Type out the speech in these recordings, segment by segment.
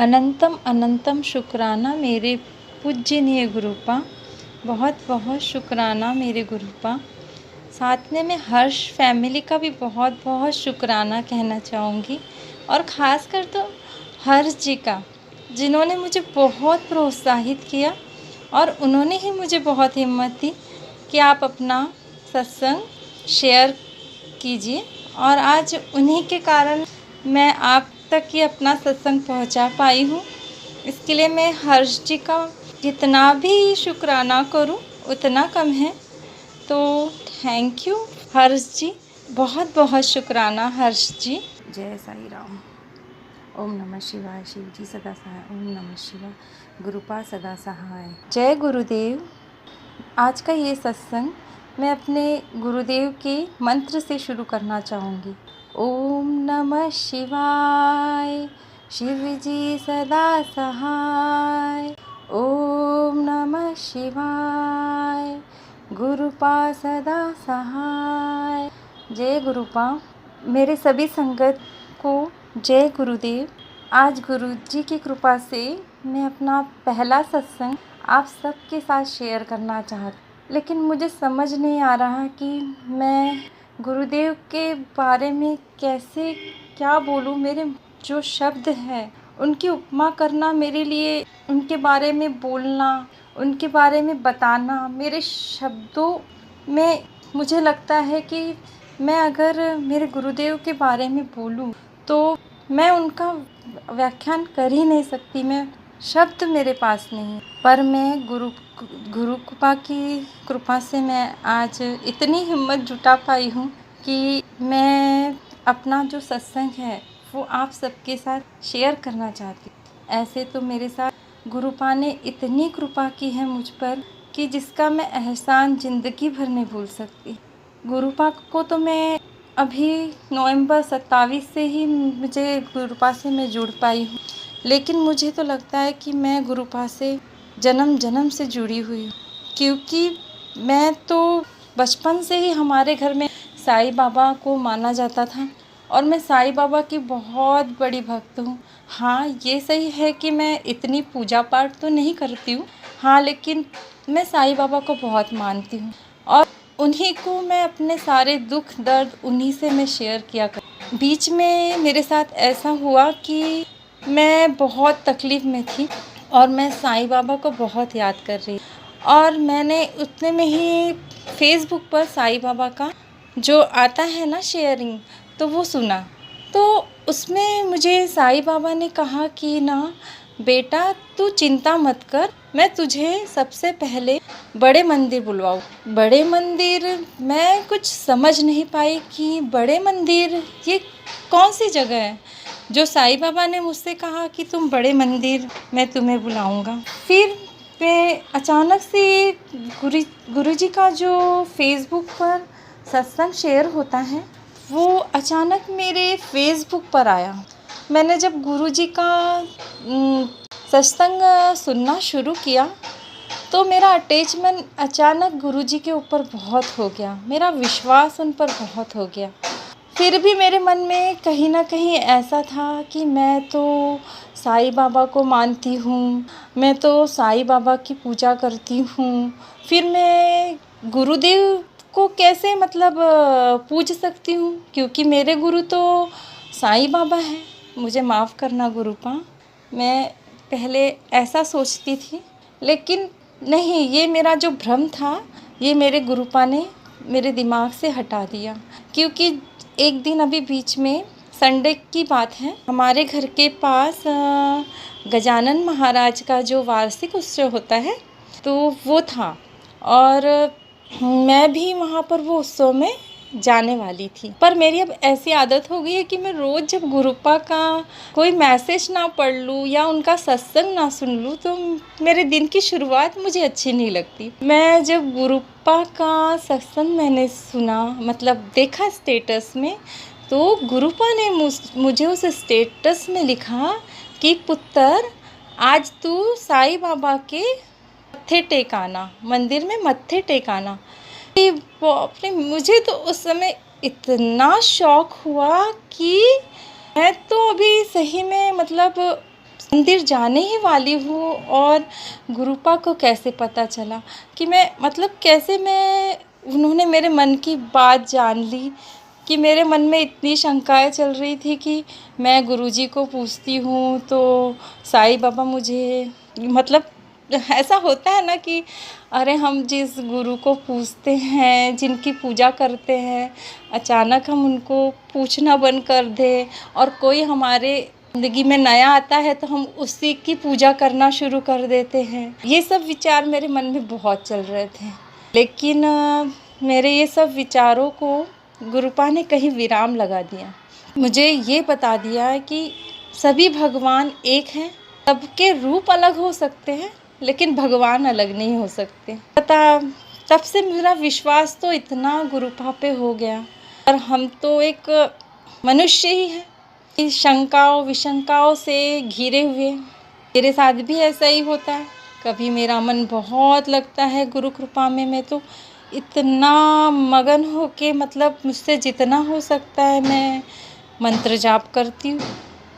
अनंतम अनंतम शुक्राना मेरे पूजनीय गुरुपा, बहुत बहुत शुक्राना मेरे गुरुपा। साथ में मैं हर्ष फैमिली का भी बहुत बहुत शुक्राना कहना चाहूँगी, और ख़ास कर तो हर्ष जी का, जिन्होंने मुझे बहुत प्रोत्साहित किया और उन्होंने ही मुझे बहुत हिम्मत दी कि आप अपना सत्संग शेयर कीजिए। और आज उन्हीं के कारण मैं आप तक ही अपना सत्संग पहुंचा पाई हूँ। इसके लिए मैं हर्ष जी का जितना भी शुक्राना करूँ उतना कम है। तो थैंक यू हर्ष जी, बहुत बहुत शुक्राना हर्ष जी। जय साई राम। ओम नमः शिवाय। शिव जी सदा सहाय। ओम नमः शिवाय। गुरुपा सदा सहाय। जय गुरुदेव। आज का ये सत्संग मैं अपने गुरुदेव के मंत्र से शुरू करना चाहूँगी। ओम नमः शिवाय। शिव जी सदा सहाय। ओम नमः शिवाय। गुरुपा सदा सहाय। जय गुरुपा। मेरे सभी संगत को जय गुरुदेव। आज गुरु जी की कृपा से मैं अपना पहला सत्संग आप सबके साथ शेयर करना चाहती, लेकिन मुझे समझ नहीं आ रहा कि मैं गुरुदेव के बारे में कैसे क्या बोलूँ। मेरे जो शब्द हैं उनकी उपमा करना मेरे लिए, उनके बारे में बोलना, उनके बारे में बताना, मेरे शब्दों में मुझे लगता है कि मैं अगर मेरे गुरुदेव के बारे में बोलूँ तो मैं उनका व्याख्यान कर ही नहीं सकती। मैं शब्द मेरे पास नहीं, पर मैं गुरु कृपा की कृपा से मैं आज इतनी हिम्मत जुटा पाई हूँ कि मैं अपना जो सत्संग है वो आप सबके साथ शेयर करना चाहती। ऐसे तो मेरे साथ गुरुपा ने इतनी कृपा की है मुझ पर कि जिसका मैं एहसान ज़िंदगी भर नहीं भूल सकती। गुरुपा को तो मैं अभी नवंबर 27 से ही मुझे गुरुपा से मैं जुड़ पाई हूँ, लेकिन मुझे तो लगता है कि मैं गुरुपा से जन्म जन्म से जुड़ी हुई हूँ, क्योंकि मैं तो बचपन से ही हमारे घर में साईं बाबा को माना जाता था और मैं साईं बाबा की बहुत बड़ी भक्त हूँ। हाँ, ये सही है कि मैं इतनी पूजा पाठ तो नहीं करती हूँ, हाँ, लेकिन मैं साईं बाबा को बहुत मानती हूँ और उन्हीं को मैं अपने सारे दुख दर्द उन्हीं से मैं शेयर किया कर। बीच में मेरे साथ ऐसा हुआ कि मैं बहुत तकलीफ़ में थी और मैं साईं बाबा को बहुत याद कर रही, और मैंने उतने में ही फेसबुक पर साईं बाबा का जो आता है ना शेयरिंग, तो वो सुना। तो उसमें मुझे साईं बाबा ने कहा कि ना बेटा तू चिंता मत कर, मैं तुझे सबसे पहले बड़े मंदिर बुलवाऊँ। बड़े मंदिर, मैं कुछ समझ नहीं पाई कि बड़े मंदिर ये कौन सी जगह है जो साईं बाबा ने मुझसे कहा कि तुम बड़े मंदिर मैं तुम्हें बुलाऊंगा। फिर मैं अचानक से गुरु जी का जो फेसबुक पर सत्संग शेयर होता है वो अचानक मेरे फेसबुक पर आया। मैंने जब गुरु जी का सत्संग सुनना शुरू किया तो मेरा अटैचमेंट अचानक गुरु जी के ऊपर बहुत हो गया, मेरा विश्वास उन पर बहुत हो गया। फिर भी मेरे मन में कहीं ना कहीं ऐसा था कि मैं तो साईं बाबा को मानती हूँ, मैं तो साईं बाबा की पूजा करती हूँ, फिर मैं गुरुदेव को कैसे पूज सकती हूँ, क्योंकि मेरे गुरु तो साईं बाबा हैं। मुझे माफ़ करना गुरुपा, मैं पहले ऐसा सोचती थी, लेकिन नहीं, ये मेरा जो भ्रम था ये मेरे गुरुपा ने मेरे दिमाग से हटा दिया। क्योंकि एक दिन अभी बीच में संडे की बात है, हमारे घर के पास गजानन महाराज का जो वार्षिक उत्सव होता है तो वो था, और मैं भी वहाँ पर वो उत्सव में जाने वाली थी। पर मेरी अब ऐसी आदत हो गई है कि मैं रोज़ जब गुरुपा का कोई मैसेज ना पढ़ लूँ या उनका सत्संग ना सुन लूँ तो मेरे दिन की शुरुआत मुझे अच्छी नहीं लगती। मैं जब गुरुपा का सत्संग मैंने सुना, देखा स्टेटस में, तो गुरुपा ने मुझे उस स्टेटस में लिखा कि पुत्र आज तू साईं बाबा के मत्थे टेकाना, मंदिर में मत्थे टेकाना। बाप रे, मुझे तो उस समय इतना शौक हुआ कि मैं तो अभी सही में मंदिर जाने ही वाली हूँ और गुरुपा को कैसे पता चला कि मैं मतलब कैसे मैं उन्होंने मेरे मन की बात जान ली कि मेरे मन में इतनी शंकाएँ चल रही थी कि मैं गुरुजी को पूछती हूँ तो साईं बाबा मुझे मतलब ऐसा होता है ना कि अरे हम जिस गुरु को पूजते हैं, जिनकी पूजा करते हैं, अचानक हम उनको पूछना बंद कर दें और कोई हमारे ज़िंदगी में नया आता है तो हम उसी की पूजा करना शुरू कर देते हैं। ये सब विचार मेरे मन में बहुत चल रहे थे। लेकिन मेरे ये सब विचारों को गुरुपा ने कहीं विराम लगा दिया। मुझे ये बता दिया कि सभी भगवान एक हैं, सबके रूप अलग हो सकते हैं लेकिन भगवान अलग नहीं हो सकते। तब से मेरा विश्वास तो इतना गुरुपा पे हो गया और हम तो एक मनुष्य ही हैं, शंकाओं विशंकाओं से घिरे हुए। मेरे साथ भी ऐसा ही होता है। कभी मेरा मन बहुत लगता है गुरु कृपा में, मैं तो इतना मगन हो के मतलब मुझसे जितना हो सकता है मैं मंत्र जाप करती हूँ,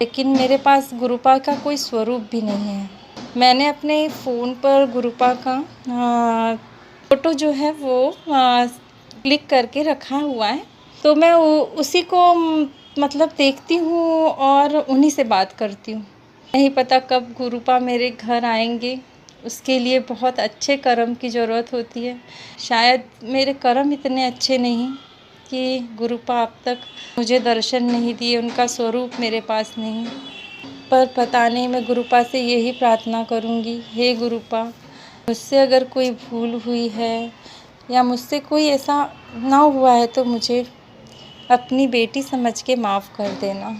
लेकिन मेरे पास गुरुपा का कोई स्वरूप भी नहीं है। मैंने अपने फ़ोन पर गुरुपा का फ़ोटो जो है वो क्लिक करके रखा हुआ है, तो मैं उसी को मतलब देखती हूँ और उन्हीं से बात करती हूँ। नहीं पता कब गुरुपा मेरे घर आएंगे, उसके लिए बहुत अच्छे कर्म की ज़रूरत होती है। शायद मेरे कर्म इतने अच्छे नहीं कि गुरुपा अब तक मुझे दर्शन नहीं दिए, उनका स्वरूप मेरे पास नहीं। पर पता नहीं, मैं गुरुपा से यही प्रार्थना करूँगी, हे गुरुपा, मुझसे अगर कोई भूल हुई है या मुझसे कोई ऐसा ना हुआ है तो मुझे अपनी बेटी समझ के माफ़ कर देना।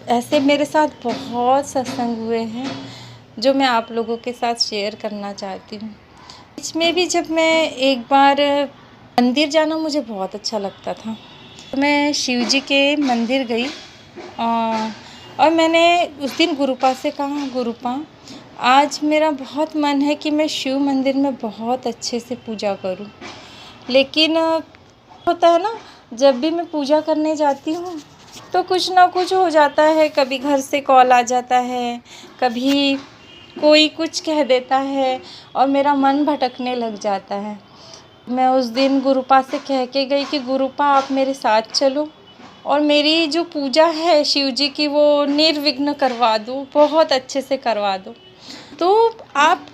ऐसे मेरे साथ बहुत सत्संग हुए हैं जो मैं आप लोगों के साथ शेयर करना चाहती हूँ। इसमें भी जब मैं एक बार मंदिर जाना मुझे बहुत अच्छा लगता था, तो मैं शिव जी के मंदिर गई और मैंने उस दिन गुरुपा से कहा, गुरुपा आज मेरा बहुत मन है कि मैं शिव मंदिर में बहुत अच्छे से पूजा करूं, लेकिन होता है ना, जब भी मैं पूजा करने जाती हूँ तो कुछ ना कुछ हो जाता है। कभी घर से कॉल आ जाता है, कभी कोई कुछ कह देता है और मेरा मन भटकने लग जाता है। मैं उस दिन गुरुपा से कह के गई कि गुरुपा आप मेरे साथ चलो और मेरी जो पूजा है शिव जी की वो निर्विघ्न करवा दो, बहुत अच्छे से करवा दो। तो आप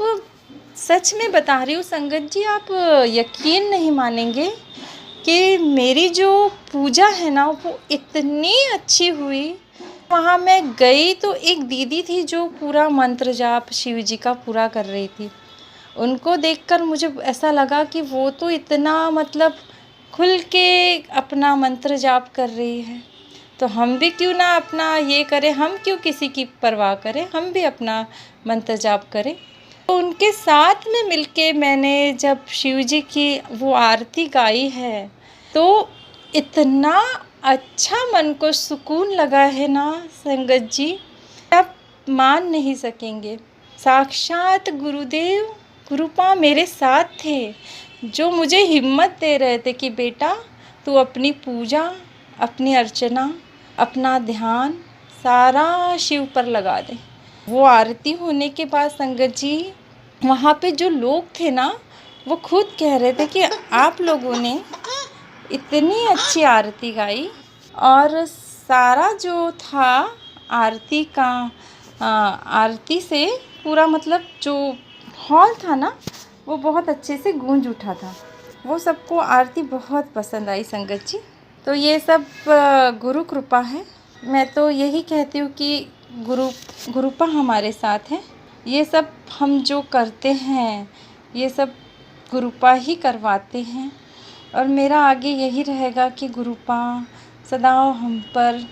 सच में बता रही हूँ संगत जी, आप यकीन नहीं मानेंगे कि मेरी जो पूजा है ना वो इतनी अच्छी हुई। वहाँ मैं गई तो एक दीदी थी जो पूरा मंत्र जाप शिव जी का पूरा कर रही थी। उनको देखकर मुझे ऐसा लगा कि वो तो इतना मतलब खुल के अपना मंत्र जाप कर रही है, तो हम भी क्यों ना अपना ये करें, हम क्यों किसी की परवाह करें, हम भी अपना मंत्र जाप करें। तो उनके साथ में मिलके मैंने जब शिव जी की वो आरती गाई है तो इतना अच्छा मन को सुकून लगा है ना संगत जी, आप मान नहीं सकेंगे। साक्षात गुरुदेव गुरुपा मेरे साथ थे, जो मुझे हिम्मत दे रहे थे कि बेटा तू अपनी पूजा, अपनी अर्चना, अपना ध्यान सारा शिव पर लगा दे। वो आरती होने के बाद संगत जी वहाँ पे जो लोग थे ना वो खुद कह रहे थे कि आप लोगों ने इतनी अच्छी आरती गाई और सारा जो था आरती का आरती से पूरा मतलब जो हॉल था ना वो बहुत अच्छे से गूंज उठा था। वो सबको आरती बहुत पसंद आई संगत जी। तो ये सब गुरु कृपा है। मैं तो यही कहती हूँ कि गुरुपा हमारे साथ है। ये सब हम जो करते हैं ये सब गुरुपा ही करवाते हैं और मेरा आगे यही रहेगा कि गुरुपा सदा हम पर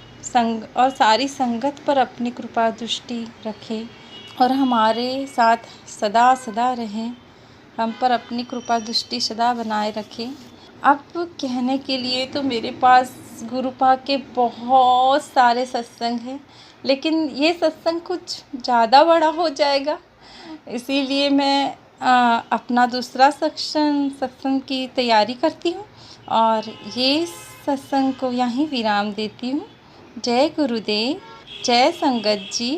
और सारी संगत पर अपनी कृपा दृष्टि रखे और हमारे साथ सदा सदा रहें, हम पर अपनी कृपा दृष्टि सदा बनाए रखें। अब कहने के लिए तो मेरे पास गुरुपा के बहुत सारे सत्संग हैं, लेकिन ये सत्संग कुछ ज़्यादा बड़ा हो जाएगा, इसीलिए मैं अपना दूसरा सत्संग की तैयारी करती हूँ और ये सत्संग को यहीं विराम देती हूँ। जय गुरुदेव, जय संगत जी।